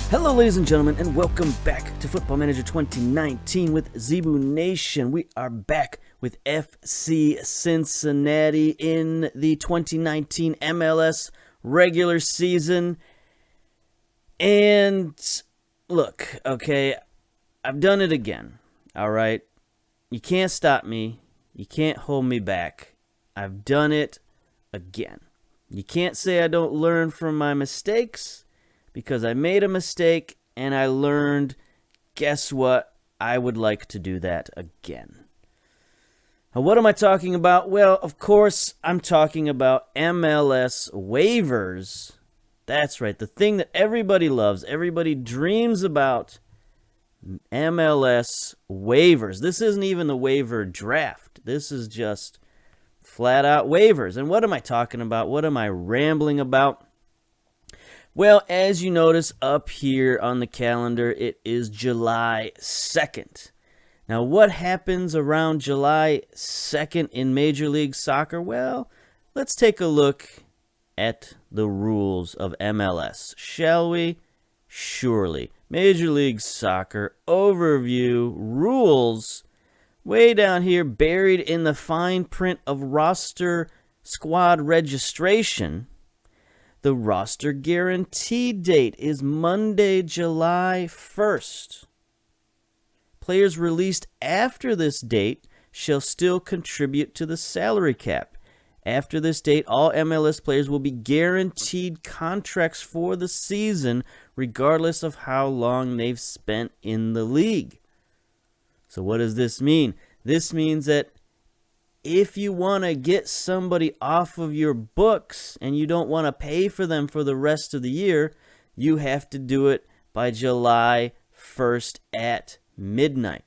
Hello, ladies and gentlemen, and welcome back to Football Manager 2019 with Zebu Nation. We are back with FC Cincinnati in the 2019 MLS regular season. And look, okay, I've done it again, all right? You can't stop me. You can't hold me back. I've done it again. You can't say I don't learn from my mistakes, because I made a mistake and I learned. Guess what? I would like to do that again. Now, what am I talking about? Well, of course, I'm talking about MLS waivers. That's right, the thing that everybody loves, everybody dreams about. MLS waivers. This isn't even the waiver draft. This is just flat out waivers. And what am I talking about? What am I rambling about? Well, as you notice up here on the calendar, it is July 2nd. Now, what happens around July 2nd in Major League Soccer? Well, let's take a look at the rules of MLS, shall we? Surely. Major League Soccer overview rules, way down here, buried in the fine print of roster squad registration. The roster guarantee date is Monday, July 1st. Players released after this date shall still contribute to the salary cap. After this date, all MLS players will be guaranteed contracts for the season, regardless of how long they've spent in the league. So what does this mean? This means that if you want to get somebody off of your books and you don't want to pay for them for the rest of the year, you have to do it by July 1st at midnight.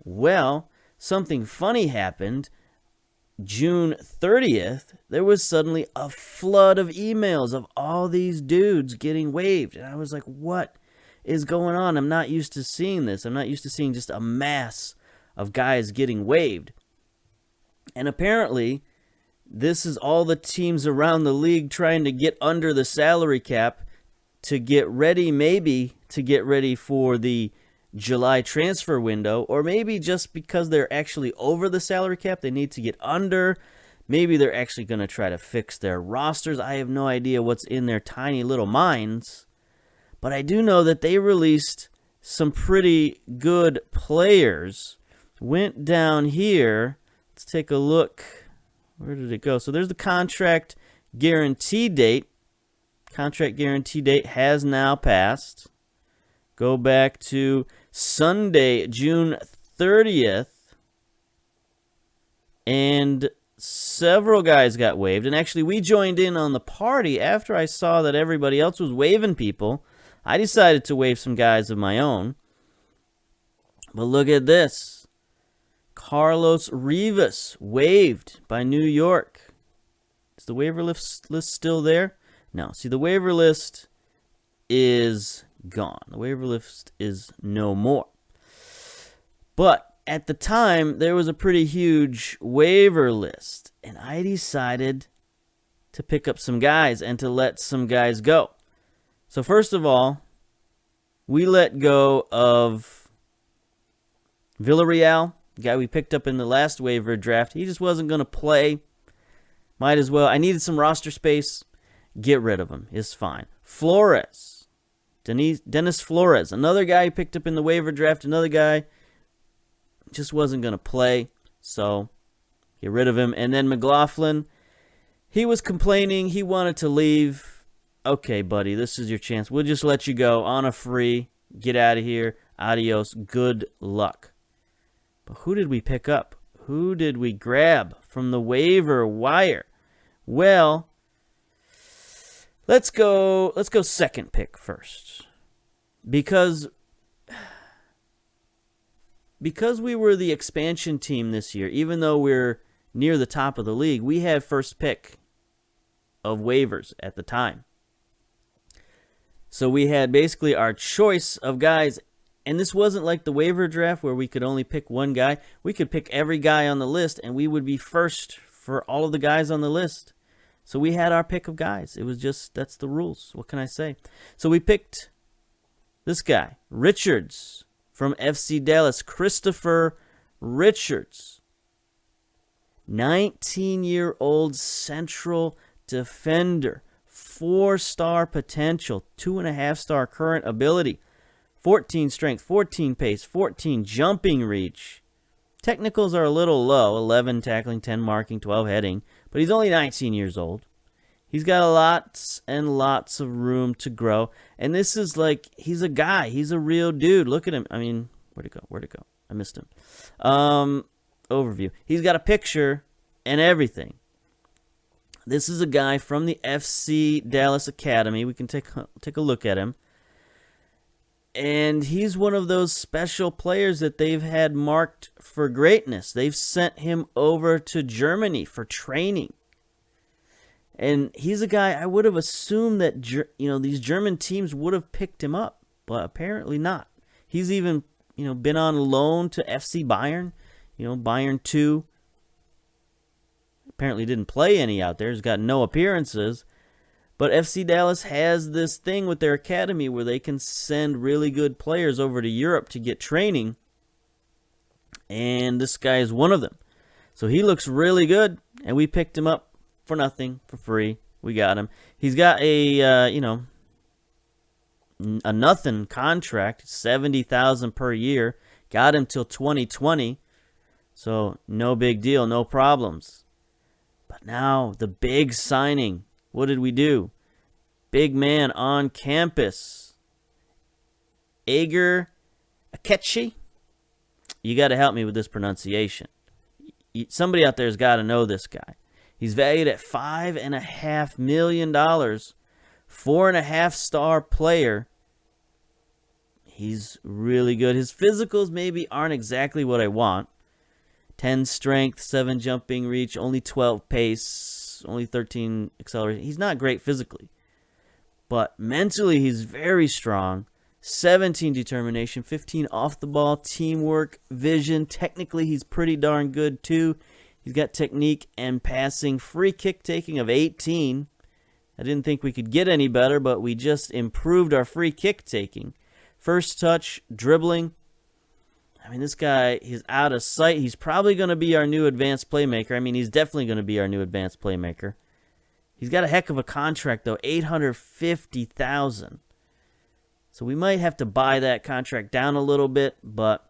Well, something funny happened. June 30th, there was suddenly a flood of emails of all these dudes getting waived. And I was like, what is going on? I'm not used to seeing this. I'm not used to seeing just a mass of guys getting waived. And apparently, this is all the teams around the league trying to get under the salary cap to get ready, maybe to get ready for the July transfer window, or maybe just because they're actually over the salary cap, they need to get under. Maybe they're actually going to try to fix their rosters. I have no idea what's in their tiny little minds. But I do know that they released some pretty good players. Went down here. Let's take a look. Where did it go? So there's the contract guarantee date. Contract guarantee date has now passed. Go back to Sunday, June 30th. And several guys got waived. And actually, we joined in on the party after I saw that everybody else was waiving people. I decided to waive some guys of my own. But look at this. Carlos Rivas waived by New York. Is the waiver list still there? No. See, the waiver list is gone. The waiver list is no more. But at the time, there was a pretty huge waiver list. And I decided to pick up some guys and to let some guys go. So first of all, we let go of Villarreal. The guy we picked up in the last waiver draft. He just wasn't going to play. Might as well. I needed some roster space. Get rid of him. It's fine. Flores. Dennis Flores. Another guy he picked up in the waiver draft. Another guy just wasn't going to play. So, get rid of him. And then McLaughlin. He was complaining. He wanted to leave. Okay, buddy. This is your chance. We'll just let you go on a free. Get out of here. Adios. Good luck. But who did we pick up? Who did we grab from the waiver wire? Well, let's go second pick first. Because we were the expansion team this year, even though we're near the top of the league, we had first pick of waivers at the time. So we had basically our choice of guys. And this wasn't like the waiver draft where we could only pick one guy. We could pick every guy on the list, and we would be first for all of the guys on the list. So we had our pick of guys. It was just, that's the rules. What can I say? So we picked This guy, Richards, from FC Dallas, Christopher Richards. 19-year-old central defender. 4-star potential. 2.5-star current ability. 14 strength, 14 pace, 14 jumping reach. Technicals are a little low. 11 tackling, 10 marking, 12 heading. But he's only 19 years old. He's got lots and lots of room to grow. And this is like, he's a guy. He's a real dude. Look at him. I mean, where'd it go? Where'd it go? I missed him. Overview. He's got a picture and everything. This is a guy from the FC Dallas Academy. We can take a look at him. And he's one of those special players that they've had marked for greatness. They've sent him over to Germany for training. And he's a guy I would have assumed that these German teams would have picked him up, but apparently not. He's even been on loan to FC Bayern, Bayern 2. Apparently didn't play any out there. He's got no appearances. But FC Dallas has this thing with their academy where they can send really good players over to Europe to get training. And this guy is one of them. So he looks really good, and we picked him up for nothing, for free. We got him. He's got a nothing contract, $70,000 per year. Got him till 2020. So no big deal, no problems. But now the big signing. What did we do? Big man on campus. EP18. You got to help me with this pronunciation. Somebody out there's got to know this guy. He's valued at $5.5 million. 4.5-star player. He's really good. His physicals maybe aren't exactly what I want. 10 strength, 7 jumping reach, only 12 pace, only 13 acceleration. He's not great physically. But mentally, he's very strong. 17 determination, 15 off the ball, teamwork, vision. Technically, he's pretty darn good too. He's got technique and passing. Free kick taking of 18. I didn't think we could get any better, but we just improved our free kick taking. First touch, dribbling. I mean, this guy, he's out of sight. He's probably going to be our new advanced playmaker. I mean, he's definitely going to be our new advanced playmaker. He's got a heck of a contract, though, $850,000. So we might have to buy that contract down a little bit, but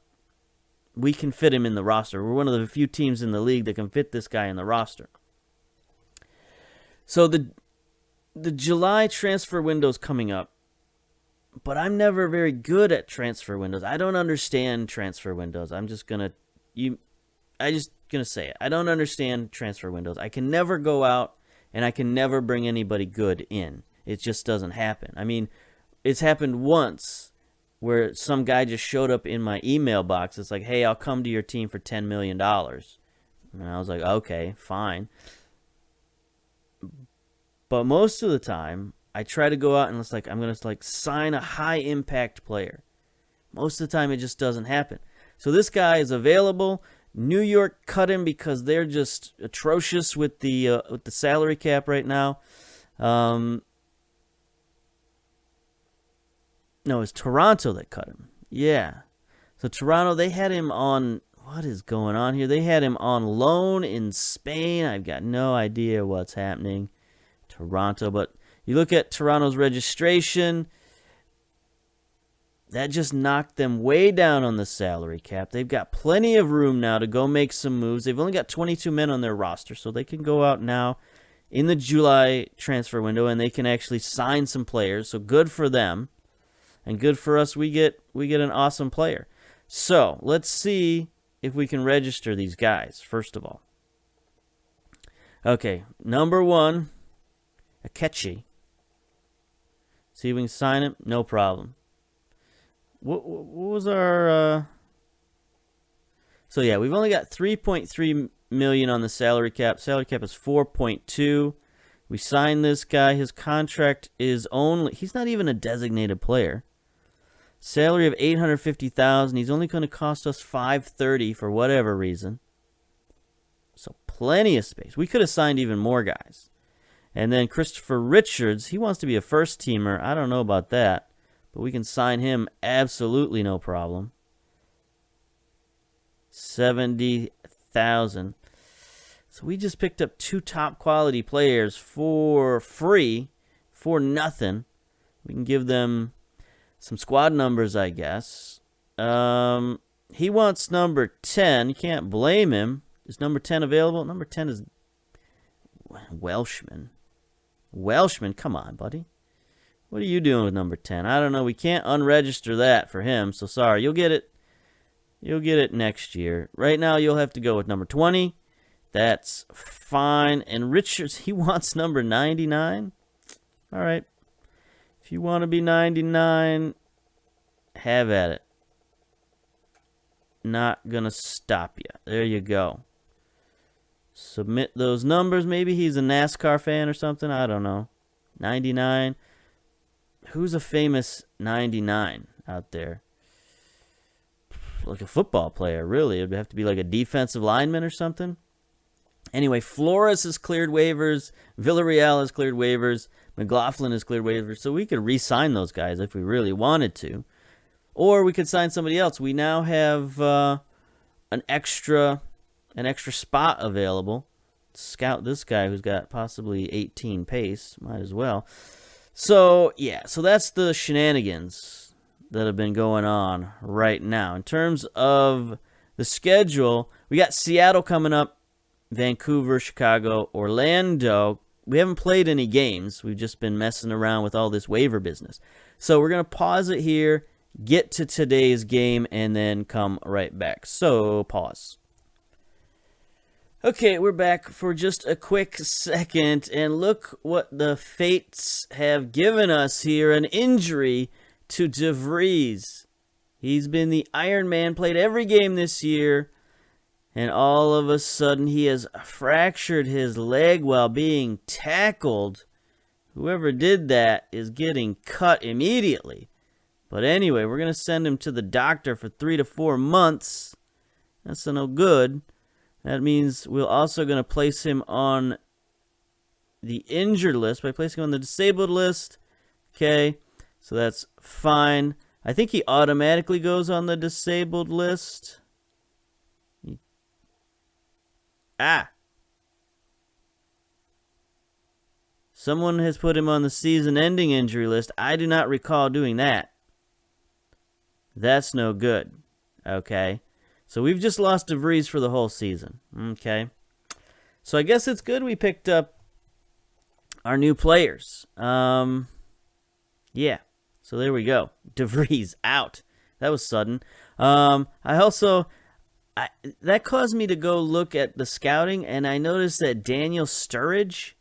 we can fit him in the roster. We're one of the few teams in the league that can fit this guy in the roster. So the July transfer window's coming up. But I'm never very good at transfer windows. I don't understand transfer windows. I'm just gonna say it. I don't understand transfer windows. I can never go out and I can never bring anybody good in. It just doesn't happen. I mean, it's happened once where some guy just showed up in my email box. It's like, hey, I'll come to your team for $10 million. And I was like, okay, fine. But most of the time, I try to go out and I'm going to sign a high impact player. Most of the time it just doesn't happen. So this guy is available. New York cut him because they're just atrocious with the salary cap right now. No, it's Toronto that cut him. Yeah. So Toronto, they had him on, what is going on here? They had him on loan in Spain. I've got no idea what's happening. Toronto, but you look at Toronto's registration, that just knocked them way down on the salary cap. They've got plenty of room now to go make some moves. They've only got 22 men on their roster, so they can go out now in the July transfer window and they can actually sign some players. So good for them, and good for us. We get an awesome player. So let's see if we can register these guys. First of all, okay, number 1, EP18. See if we can sign him. No problem. What was our... So, yeah, we've only got $3.3 million on the salary cap. Salary cap is 4.2. We signed this guy. His contract is only... He's not even a designated player. Salary of $850,000. He's only going to cost us $530 for whatever reason. So, plenty of space. We could have signed even more guys. And then Christopher Richards, he wants to be a first-teamer. I don't know about that. but we can sign him absolutely no problem. 70,000. So we just picked up 2 top quality players for free, for nothing. We can give them some squad numbers, I guess. He wants number 10. You can't blame him. Is number 10 available? Number 10 is Welshman. Welshman, come on, buddy. What are you doing with number 10? I don't know. We can't unregister that for him, so sorry. You'll get it. You'll get it next year. Right now, you'll have to go with number 20. That's fine. And Richards, he wants number 99. All right. If you want to be 99, have at it. Not going to stop you. There you go. Submit those numbers. Maybe he's a NASCAR fan or something. I don't know. 99. Who's a famous 99 out there? Like a football player, really. It would have to be like a defensive lineman or something. Anyway, Flores has cleared waivers. Villarreal has cleared waivers. McLaughlin has cleared waivers. So we could re-sign those guys if we really wanted to. Or we could sign somebody else. We now have an extra spot available. Scout this guy who's got possibly 18 pace. Might as well. So, yeah. So that's the shenanigans that have been going on right now. In terms of the schedule, we got Seattle coming up, Vancouver, Chicago, Orlando. We haven't played any games. We've just been messing around with all this waiver business. So we're going to pause it here, get to today's game, and then come right back. So, pause. Okay, we're back for just a quick second, and look what the fates have given us here. An injury to DeVries. He's been the Iron Man, played every game this year, and all of a sudden he has fractured his leg while being tackled. Whoever did that is getting cut immediately. But anyway, we're going to send him to the doctor for 3 to 4 months. That's no good. That means we're also going to place him on the injured list by placing him on the disabled list. Okay, so that's fine. I think he automatically goes on the disabled list. Someone has put him on the season-ending injury list. I do not recall doing that. That's no good. Okay. So we've just lost DeVries for the whole season. Okay. So I guess it's good we picked up our new players. Yeah. So there we go. DeVries out. That was sudden. That caused me to go look at the scouting, and I noticed that Daniel Sturridge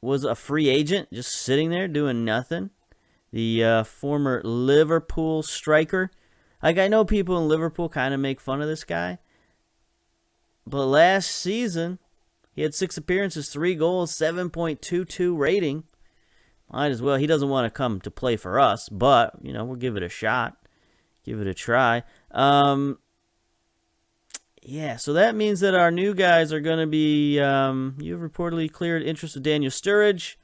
was a free agent, just sitting there doing nothing. The former Liverpool striker. Like, I know people in Liverpool kind of make fun of this guy, but last season he had 6 appearances, 3 goals, 7.22 rating. Might as well. He doesn't want to come to play for us, but, you know, we'll give it a shot. Give it a try. Yeah, so that means that our new guys are going to be, you've reportedly cleared interest of Daniel Sturridge.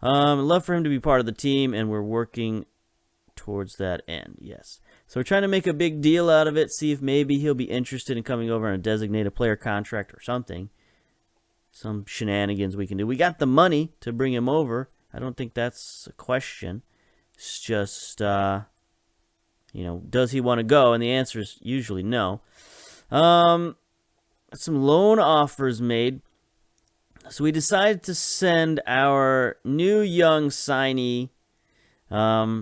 I'd love for him to be part of the team, and we're working towards that end, yes. So we're trying to make a big deal out of it, see if maybe he'll be interested in coming over on a designated player contract or something. Some shenanigans we can do. We got the money to bring him over. I don't think that's a question. It's just, does he want to go? And the answer is usually no. Some loan offers made. So we decided to send our new young signee,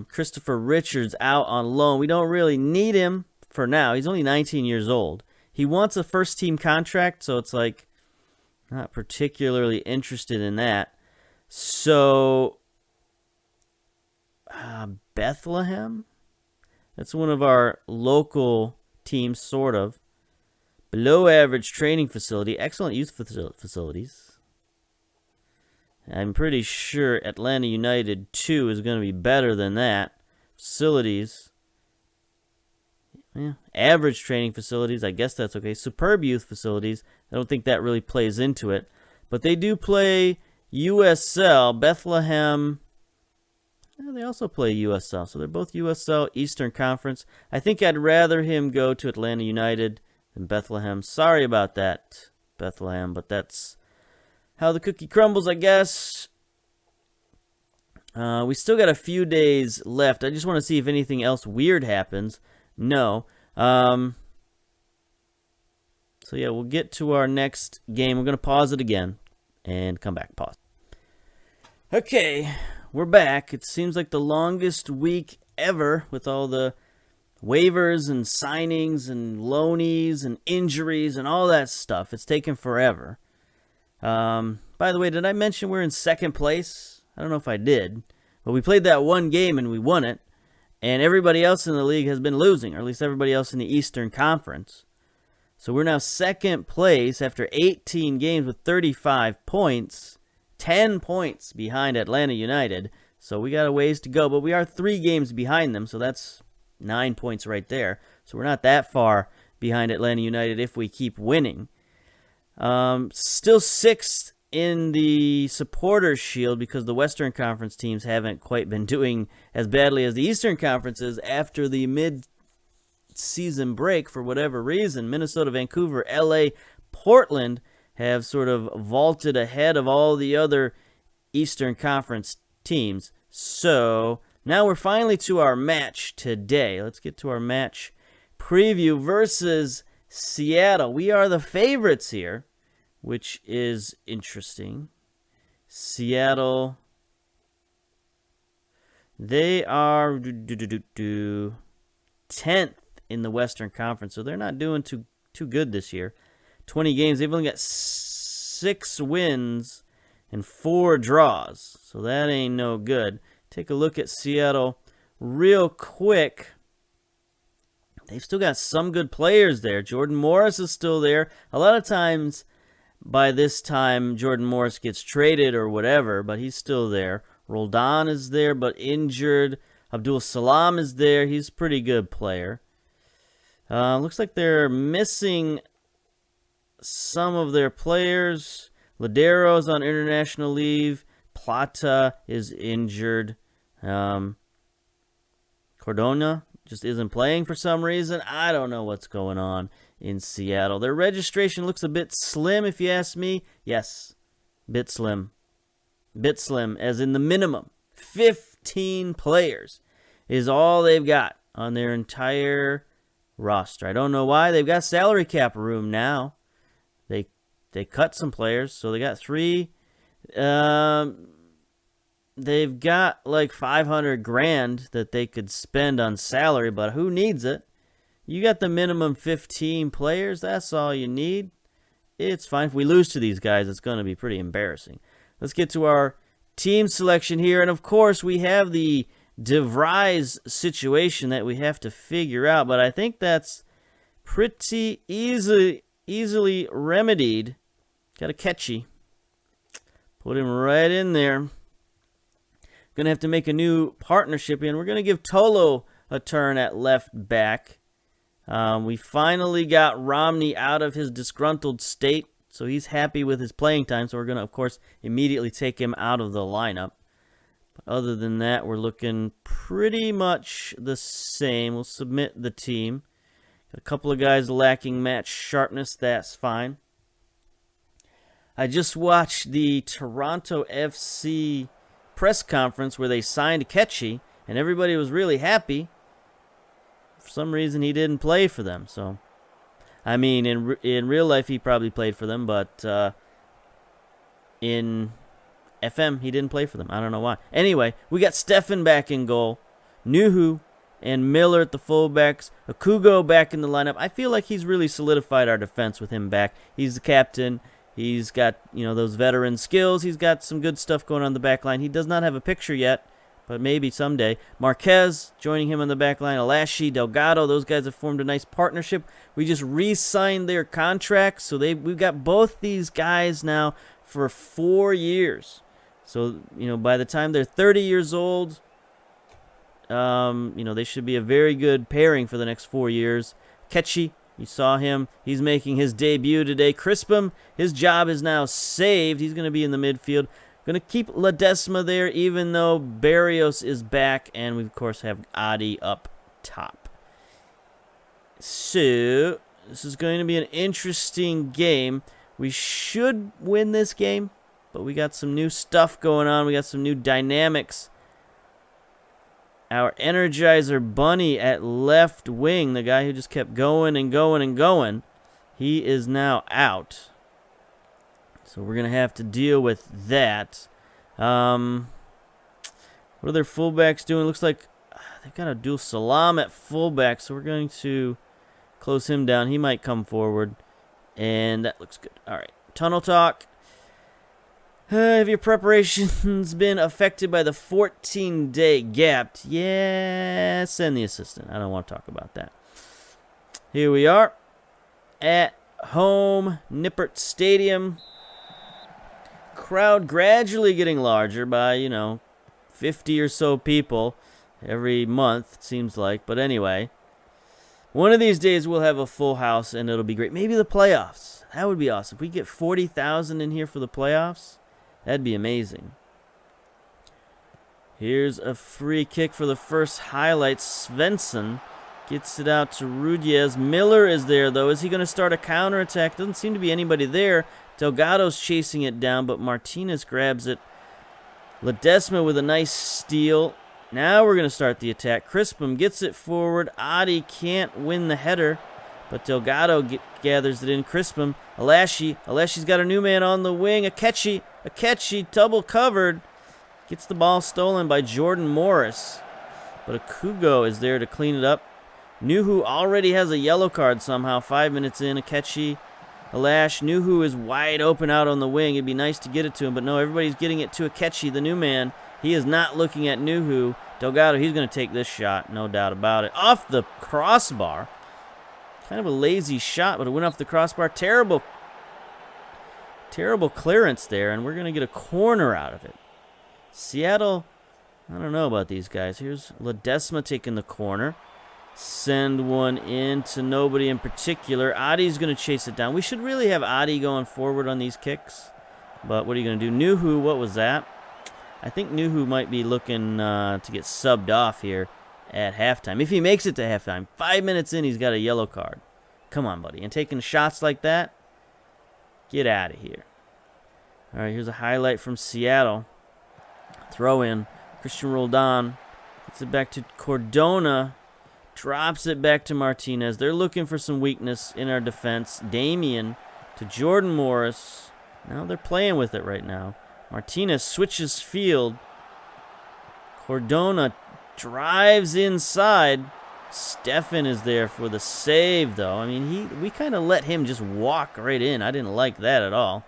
Christopher Richards, out on loan. We don't really need him for now. He's only 19 years old. He wants a first-team contract, so it's like not particularly interested in that. So, Bethlehem? That's one of our local teams, sort of. Below average training facility. Excellent youth facilities. I'm pretty sure Atlanta United 2 is going to be better than that. Facilities. Yeah. Average training facilities. I guess that's okay. Superb youth facilities. I don't think that really plays into it. But they do play USL. Bethlehem. They also play USL, so they're both USL Eastern Conference. I think I'd rather him go to Atlanta United than Bethlehem. Sorry about that, Bethlehem, but that's how the cookie crumbles, I guess. We still got a few days left. I just want to see if anything else weird happens. No. So yeah, we'll get to our next game. We're going to pause it again and come back. Pause. Okay, we're back. It seems like the longest week ever with all the waivers and signings and loanies and injuries and all that stuff. It's taken forever. By the way, did I mention we're in second place? I don't know if I did, but we played that one game and we won it, and everybody else in the league has been losing, or at least everybody else in the Eastern Conference. So we're now second place after 18 games with 35 points, 10 points behind Atlanta United. So we got a ways to go, but we are 3 games behind them, so that's 9 points right there. So we're not that far behind Atlanta United if we keep winning. Still 6th in the Supporters Shield because the Western Conference teams haven't quite been doing as badly as the Eastern Conferences after the mid-season break for whatever reason. Minnesota, Vancouver, LA, Portland have sort of vaulted ahead of all the other Eastern Conference teams. So now we're finally to our match today. Let's get to our match preview versus Seattle. We are the favorites here, which is interesting. Seattle, they are 10th in the Western Conference, so they're not doing too good this year. 20 games, they've only got 6 wins and 4 draws, so that ain't no good. Take a look at Seattle real quick. They've still got some good players there. Jordan Morris is still there. A lot of times, by this time, Jordan Morris gets traded or whatever, but he's still there. Roldan is there, but injured. Abdul Salam is there. He's a pretty good player. Looks like they're missing some of their players. Ladero's on international leave. Plata is injured. Cordona just isn't playing for some reason. I don't know what's going on in Seattle. Their registration looks a bit slim, if you ask me. Yes, bit slim. Bit slim, as in the minimum. 15 players is all they've got on their entire roster. I don't know why. They've got salary cap room now. They cut some players, so they got 3. They've got like $500,000 that they could spend on salary, but who needs it? You got the minimum 15 players. That's all you need. It's fine. If we lose to these guys, it's going to be pretty embarrassing. Let's get to our team selection here. And, of course, we have the DeVries situation that we have to figure out, but I think that's pretty easily remedied. Got a catchy. Put him right in there. Going to have to make a new partnership, and we're going to give Tolo a turn at left back. We finally got Romney out of his disgruntled state, so he's happy with his playing time, so we're going to, of course, immediately take him out of the lineup. But other than that, we're looking pretty much the same. We'll submit the team. Got a couple of guys lacking match sharpness. That's fine. I just watched the Toronto FC press conference where they signed Ketchy, and everybody was really happy. For some reason, he didn't play for them. So, I mean, in real life, he probably played for them, but in FM, he didn't play for them. I don't know why. Anyway, we got Stefan back in goal, Nuhu and Miller at the fullbacks, Akugo back in the lineup. I feel like he's really solidified our defense with him back. He's the captain. He's got, those veteran skills. He's got some good stuff going on the back line. He does not have a picture yet, but maybe someday. Marquez joining him on the back line. Alashi, Delgado, those guys have formed a nice partnership. We just re-signed their contracts, so we've got both these guys now for 4 years. So, by the time they're 30 years old, they should be a very good pairing for the next 4 years. Ketchy, you saw him. He's making his debut today. Crispum, his job is now saved. He's going to be in the midfield. Going to keep Ledesma there, even though Barrios is back, and we, of course, have Adi up top. So, this is going to be an interesting game. We should win this game, but we got some new stuff going on. We got some new dynamics. Our Energizer Bunny at left wing, the guy who just kept going and going and going, he is now out. So we're going to have to deal with that. What are their fullbacks doing? Looks like they've got a dual Salam at fullback, so we're going to close him down. He might come forward, and that looks good. All right, tunnel talk. Have your preparations been affected by the 14-day gap? Yeah, send the assistant. I don't want to talk about that. Here we are at home, Nippert Stadium. Crowd gradually getting larger by, 50 or so people every month, it seems like. But anyway, one of these days we'll have a full house, and it'll be great. Maybe the playoffs. That would be awesome. If we get 40,000 in here for the playoffs, that'd be amazing. Here's a free kick for the first highlight. Svensson gets it out to Rudiez. Miller is there, though. Is he going to start a counterattack? Doesn't seem to be anybody there. Delgado's chasing it down, but Martinez grabs it. Ledesma with a nice steal. Now we're going to start the attack. Crispum gets it forward. Adi can't win the header, but Delgado gathers it in. Crispum, Alashi. Alashi's got a new man on the wing. Akechi, double covered. Gets the ball stolen by Jordan Morris. But Akugo is there to clean it up. Nuhu already has a yellow card somehow. 5 minutes in. Akechi, Alash. Nuhu is wide open out on the wing. It'd be nice to get it to him, but no, everybody's getting it to Akechi, the new man. He is not looking at Nuhu. Delgado, he's going to take this shot, no doubt about it. Off the crossbar. Kind of a lazy shot, but it went off the crossbar. Terrible clearance there, and we're going to get a corner out of it. Seattle, I don't know about these guys. Here's Ledesma taking the corner. Send one in to nobody in particular. Adi's going to chase it down. We should really have Adi going forward on these kicks. But what are you going to do? Nuhu, what was that? I think Nuhu might be looking to get subbed off here at halftime. If he makes it to halftime. 5 minutes in, he's got a yellow card. Come on, buddy. And taking shots like that? Get out of here. All right, here's a highlight from Seattle. Throw in. Christian Roldan gets it back to Cordona. Drops it back to Martinez. They're looking for some weakness in our defense. Damian to Jordan Morris. Now they're playing with it right now. Martinez switches field. Cordona drives inside. Stefan is there for the save, though. I mean, we kind of let him just walk right in. I didn't like that at all.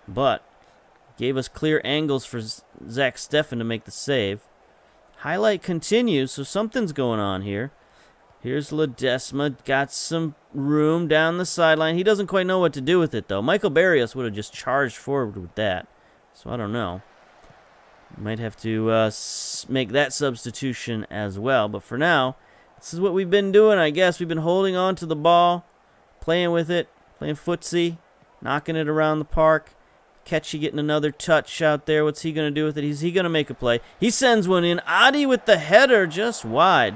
But gave us clear angles for Zach Stefan to make the save. Highlight continues, so something's going on here. Here's Ledesma. Got some room down the sideline. He doesn't quite know what to do with it, though. Michael Barrios would have just charged forward with that. So I don't know. Might have to make that substitution as well. But for now, this is what we've been doing, I guess. We've been holding on to the ball, playing with it, playing footsie, knocking it around the park. Ketchy getting another touch out there. What's he going to do with it? Is he going to make a play? He sends one in. Adi with the header just wide.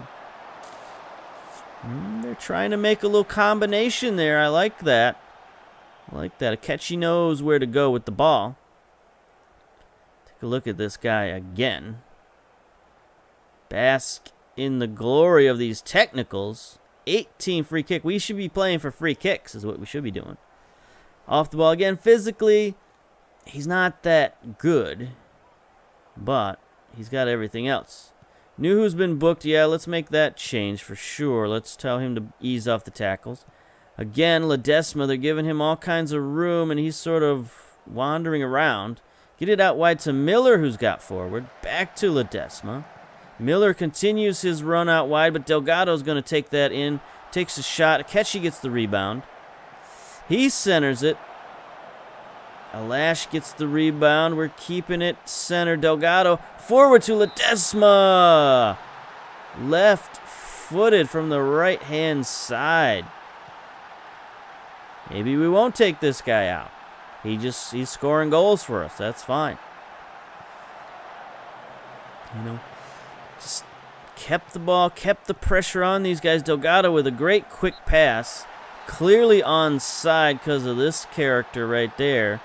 They're trying to make a little combination there. I like that. I like that. Ketchy knows where to go with the ball. Take a look at this guy again. Bask in the glory of these technicals. 18 free kick. We should be playing for free kicks is what we should be doing. Off the ball again. Physically, he's not that good, but he's got everything else. Nuhu's been booked. Yeah, let's make that change for sure. Let's tell him to ease off the tackles. Again, Ledesma, they're giving him all kinds of room, and he's sort of wandering around. Get it out wide to Miller, who's got forward. Back to Ledesma. Miller continues his run out wide, but Delgado's going to take that in. Takes a shot. Akechi gets the rebound. He centers it. Alash gets the rebound. We're keeping it center. Delgado forward to Ledesma. Left-footed from the right-hand side. Maybe we won't take this guy out. He's scoring goals for us. That's fine. You know, just kept the ball, kept the pressure on these guys. Delgado with a great quick pass. Clearly onside because of this character right there.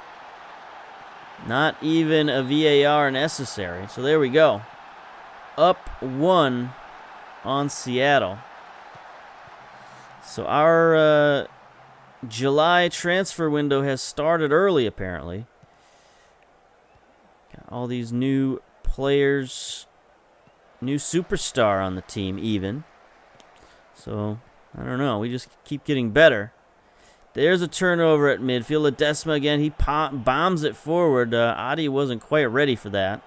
Not even a VAR necessary. So there we go. Up 1 on Seattle. So our July transfer window has started early, apparently. Got all these new players, new superstar on the team even. So, I don't know. We just keep getting better. There's a turnover at midfield. Ledesma again. He bombs it forward. Adi wasn't quite ready for that.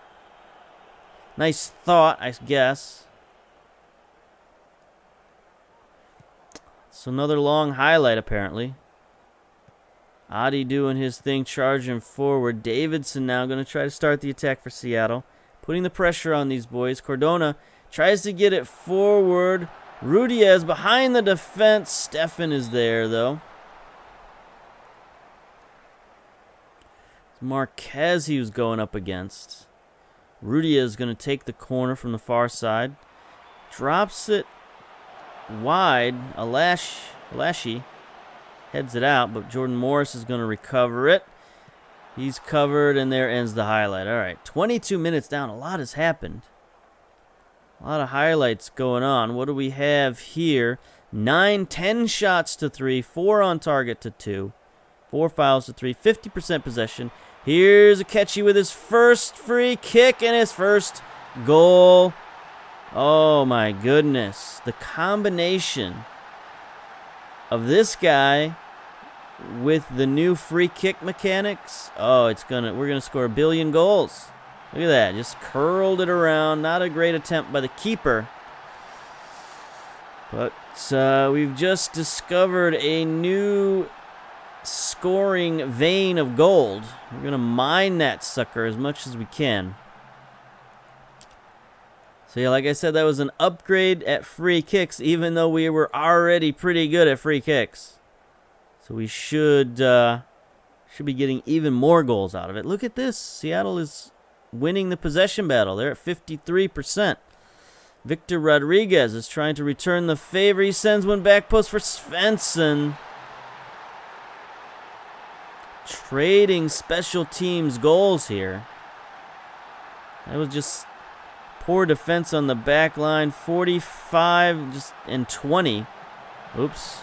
Nice thought, I guess. So another long highlight, apparently. Adi doing his thing, charging forward. Davidson now going to try to start the attack for Seattle. Putting the pressure on these boys. Cardona tries to get it forward. Rudiez behind the defense. Stefan is there, though. Marquez he was going up against. Rudiez is going to take the corner from the far side. Drops it wide. Alashi heads it out, but Jordan Morris is going to recover it. He's covered, and there ends the highlight. All right, 22 minutes down. A lot has happened. A lot of highlights going on. What do we have here? 10 shots to 3, 4 on target to 2, 4 fouls to 3, 50% possession. Here's Akechi with his first free kick and his first goal. Oh my goodness. The combination of this guy with the new free kick mechanics. Oh, we're gonna score a billion goals. Look at that. Just curled it around. Not a great attempt by the keeper. But we've just discovered a new scoring vein of gold. We're going to mine that sucker as much as we can. So yeah, like I said, that was an upgrade at free kicks, even though we were already pretty good at free kicks. So we should be getting even more goals out of it. Look at this. Seattle is winning the possession battle. They're at 53%. Victor Rodriguez is trying to return the favor. He sends one back post for Svensson. Trading special teams goals here. That was just poor defense on the back line. 45 and 20. Oops.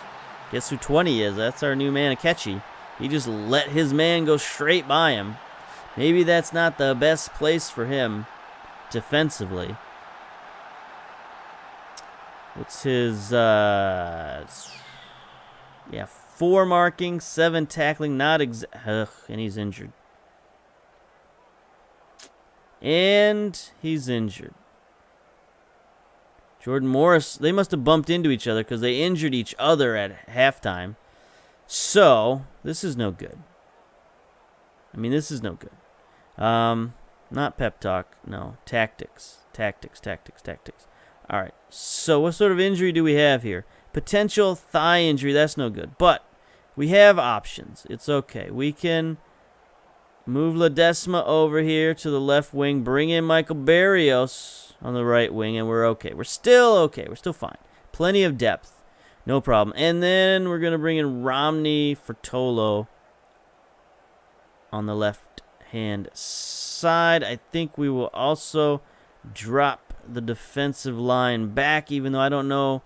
Guess who 20 is? That's our new man, Akechi. He just let his man go straight by him. Maybe that's not the best place for him defensively. What's his, 4 marking, 7 tackling, and he's injured. And he's injured. Jordan Morris, they must have bumped into each other because they injured each other at halftime. So, this is no good. This is no good. Not pep talk, no. Tactics. All right, so what sort of injury do we have here? Potential thigh injury, that's no good. But we have options. It's okay. We can move Ledesma over here to the left wing, bring in Michael Barrios on the right wing, and we're okay. We're still okay. We're still fine. Plenty of depth. No problem. And then we're going to bring in Romney for Tolo on the left-hand side. I think we will also drop the defensive line back, even though I don't know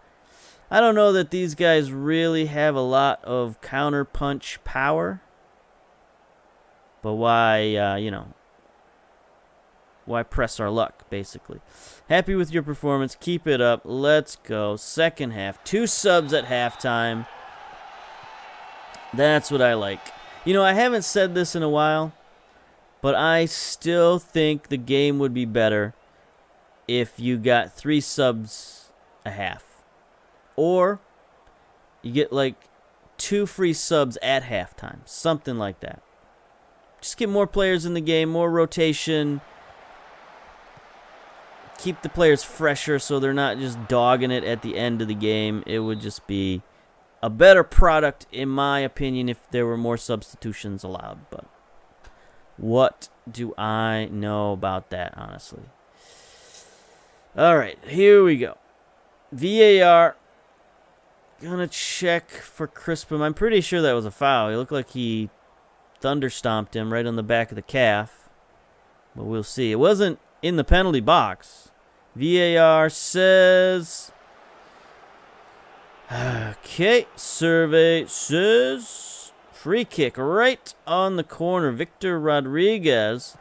that these guys really have a lot of counter-punch power. But why press our luck, basically. Happy with your performance. Keep it up. Let's go. Second half. 2 subs at halftime. That's what I like. I haven't said this in a while, but I still think the game would be better if you got 3 subs a half. Or you get 2 free subs at halftime. Something like that. Just get more players in the game, more rotation. Keep the players fresher so they're not just dogging it at the end of the game. It would just be a better product, in my opinion, if there were more substitutions allowed. But what do I know about that, honestly? All right, here we go. VAR. Gonna check for Crispum. I'm pretty sure that was a foul. He looked like he thunder stomped him right on the back of the calf. But we'll see. It wasn't in the penalty box. VAR says... Okay, survey says... Free kick right on the corner. Victor Rodriguez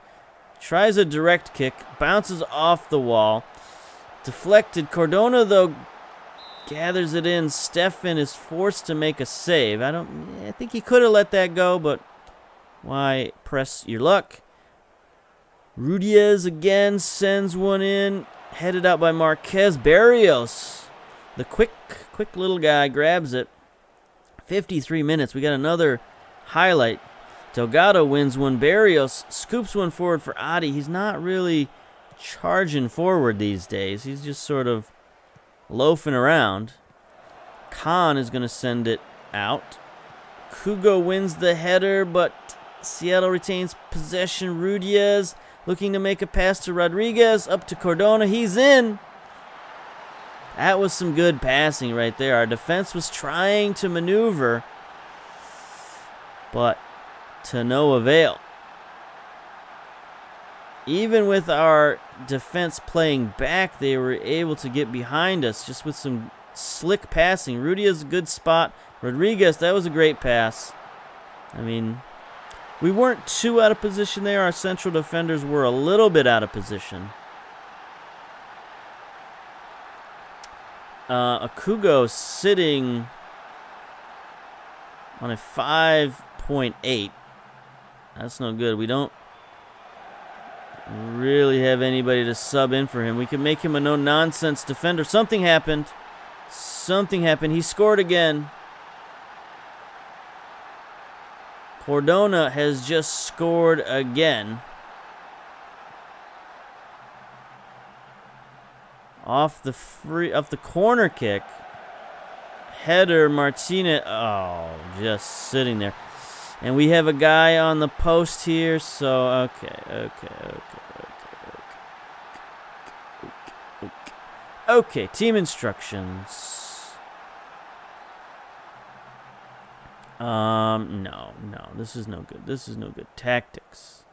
tries a direct kick. Bounces off the wall. Deflected. Cardona, though, gathers it in. Stefan is forced to make a save. I think he could have let that go, but why press your luck? Rudiez again sends one in. Headed out by Marquez. Barrios, the quick little guy, grabs it. 53 minutes. We got another highlight. Delgado wins one. Barrios scoops one forward for Adi. He's not really charging forward these days. He's just sort of loafing around. Khan is going to send it out. Kugo wins the header, but Seattle retains possession. Rudiez looking to make a pass to Rodriguez. Up to Cardona. He's in. That was some good passing right there. Our defense was trying to maneuver, but to no avail. Even with our defense playing back, they were able to get behind us just with some slick passing. Rudi's a good spot. Rodriguez, that was a great pass. I mean, we weren't too out of position there. Our central defenders were a little bit out of position. Akugo sitting on a 5.8. That's no good. We don't really have anybody to sub in for him. We can make him a no-nonsense defender. Something happened. Something happened. He scored again. Cardona has just scored again. Off the corner kick. Header, Martinez. Oh, just sitting there. And we have a guy on the post here, so okay. Okay, team instructions. No, this is no good. This is no good. Tactics.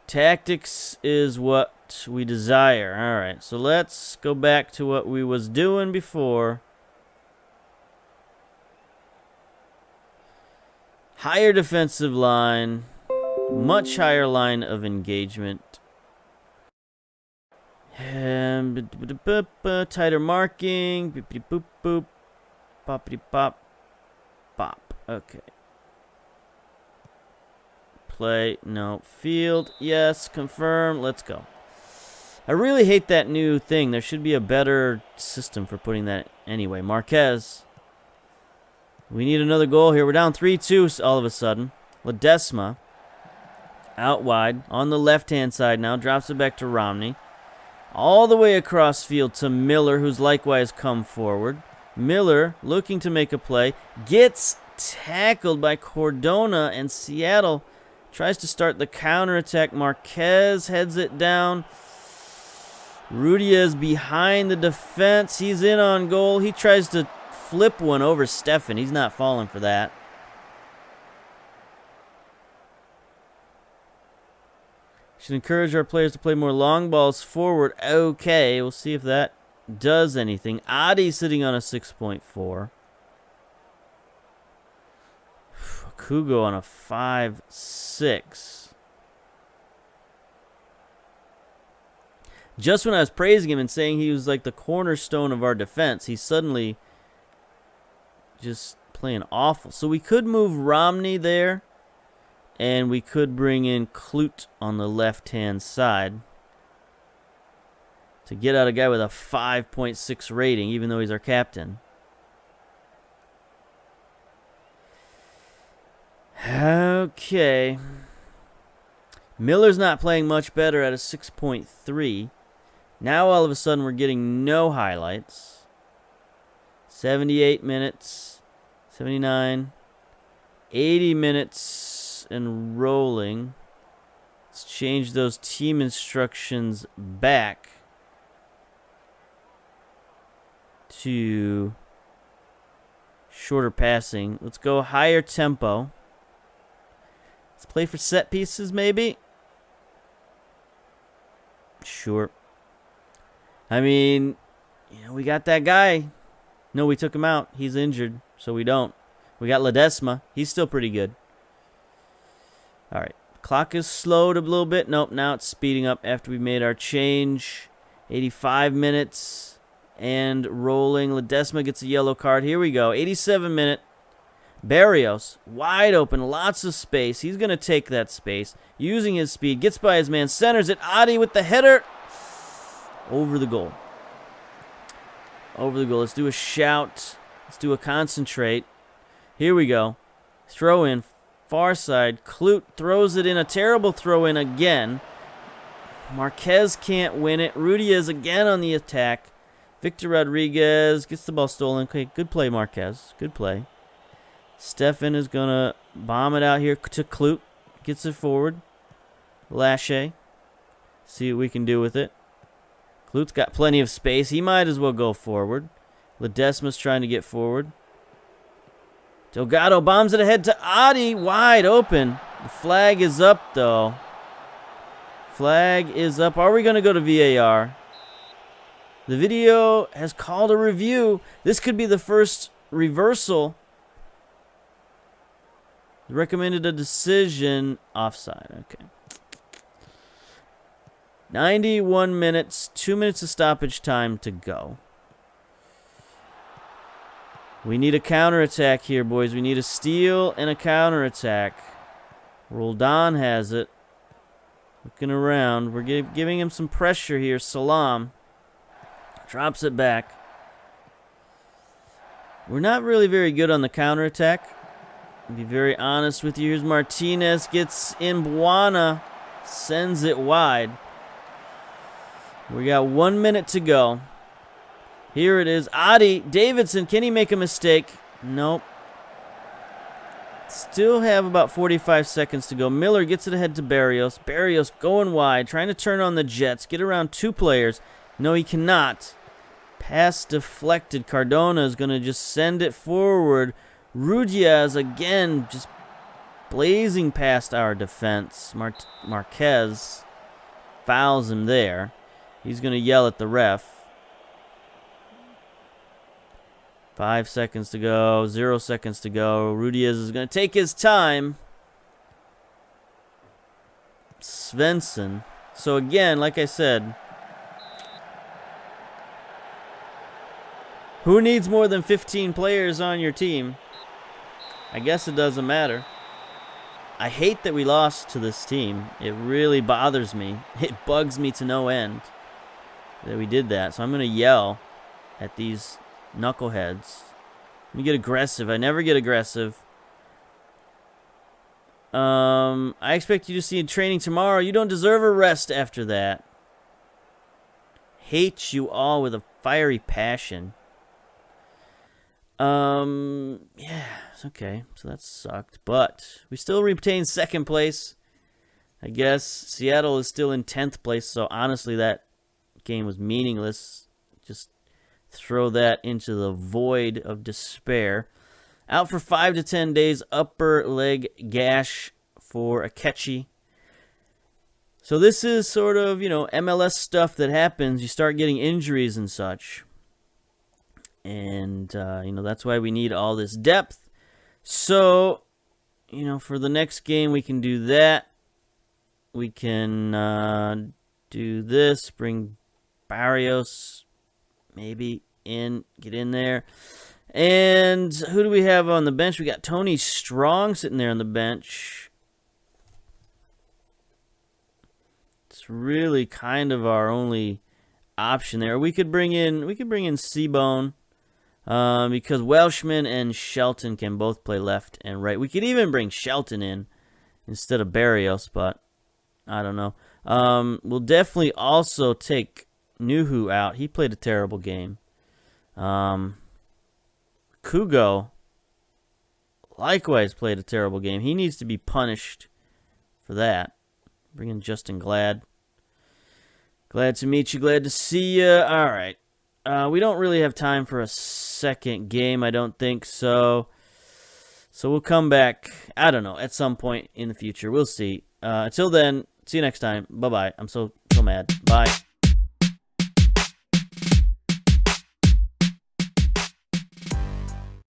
Tactics is what we desire. All right, so let's go back to what we was doing before. Higher defensive line, much higher line of engagement. And tighter marking. Boop boop boop. Poppity pop. Bop. Okay. Play. No. Field. Yes. Confirm. Let's go. I really hate that new thing. There should be a better system for putting that anyway. Marquez. We need another goal here. We're down 3-2 all of a sudden. Ledesma. Out wide. On the left-hand side now. Drops it back to Romney. All the way across field to Miller, who's likewise come forward. Miller looking to make a play. Gets tackled by Cardona, and Seattle tries to start the counterattack. Marquez heads it down. Rudiez behind the defense. He's in on goal. He tries to flip one over Stefan. He's not falling for that. Should encourage our players to play more long balls forward. Okay, we'll see if that does anything. Adi sitting on a 6.4. Kugo on a 5.6. Just when I was praising him and saying he was like the cornerstone of our defense, he's suddenly just playing awful. So we could move Romney there, and we could bring in Klute on the left-hand side to get out a guy with a 5.6 rating, even though he's our captain. Okay. Miller's not playing much better at a 6.3. Now all of a sudden we're getting no highlights. 78 minutes. 79. 80 minutes and rolling. Let's change those team instructions back. to shorter passing. Let's go higher tempo. Let's play for set pieces, maybe. Sure. I mean, we got that guy. No, we took him out. He's injured, so we don't. We got Ledesma. He's still pretty good. All right. Clock is slowed a little bit. Nope, now it's speeding up after we made our change. 85 minutes and rolling. Ledesma gets a yellow card. Here we go. 87-minute. Barrios, wide open, lots of space. He's going to take that space, using his speed. Gets by his man, centers it. Adi with the header. Over the goal. Over the goal. Let's do a shout. Let's do a concentrate. Here we go. Throw in. Far side. Klute throws it in. A terrible throw in again. Marquez can't win it. Rudiez again on the attack. Victor Rodriguez gets the ball stolen. Okay, good play, Marquez. Good play. Stefan is going to bomb it out here to Klute. Gets it forward. Lachey. See what we can do with it. Klute's got plenty of space. He might as well go forward. Ledesma's trying to get forward. Delgado bombs it ahead to Adi. Wide open. The flag is up, though. Flag is up. Are we going to go to VAR? The video has called a review. This could be the first reversal. Recommended a decision. Offside. Okay. 91 minutes. 2 minutes of stoppage time to go. We need a counterattack here, boys. We need a steal and a counterattack. Roldan has it. Looking around. We're giving him some pressure here. Salam drops it back. We're not really very good on the counterattack. I'll be very honest with you. Here's Martinez. Gets in. Buana sends it wide. We got 1 minute to go. Here it is. Adi Davidson. Can he make a mistake? Nope. Still have about 45 seconds to go. Miller gets it ahead to Barrios. Barrios going wide, trying to turn on the Jets. Get around two players. No, he cannot. Pass deflected. Cardona is going to just send it forward. Rudiez again just blazing past our defense. Marquez fouls him there. He's going to yell at the ref. 5 seconds to go. 0 seconds to go. Rudiez is going to take his time. Svensson. So again, like I said, who needs more than 15 players on your team? I guess it doesn't matter. I hate that we lost to this team. It really bothers me. It bugs me to no end that we did that. So I'm going to yell at these knuckleheads. Let me get aggressive. I never get aggressive. I expect you to see in training tomorrow. You don't deserve a rest after that. Hate you all with a fiery passion. Yeah, it's okay. So that sucked. But we still retain second place. I guess Seattle is still in 10th place. So honestly, that game was meaningless. Just throw that into the void of despair. Out for 5 to 10 days. Upper leg gash for Akechi. So this is sort of, MLS stuff that happens. You start getting injuries and such. And, that's why we need all this depth. So, for the next game, we can do that. We can do this. Bring Barrios maybe get in there. And who do we have on the bench? We got Tony Strong sitting there on the bench. It's really kind of our only option there. We could bring in Seabone. Because Welshman and Shelton can both play left and right. We could even bring Shelton in instead of Barrios, but I don't know. We'll definitely also take Nuhu out. He played a terrible game. Kugo likewise played a terrible game. He needs to be punished for that. Bring in Justin Glad. Glad to meet you. Glad to see you. All right. We don't really have time for a second game, I don't think so. So we'll come back, I don't know, at some point in the future. We'll see. Until then, see you next time. Bye-bye. I'm so mad. Bye.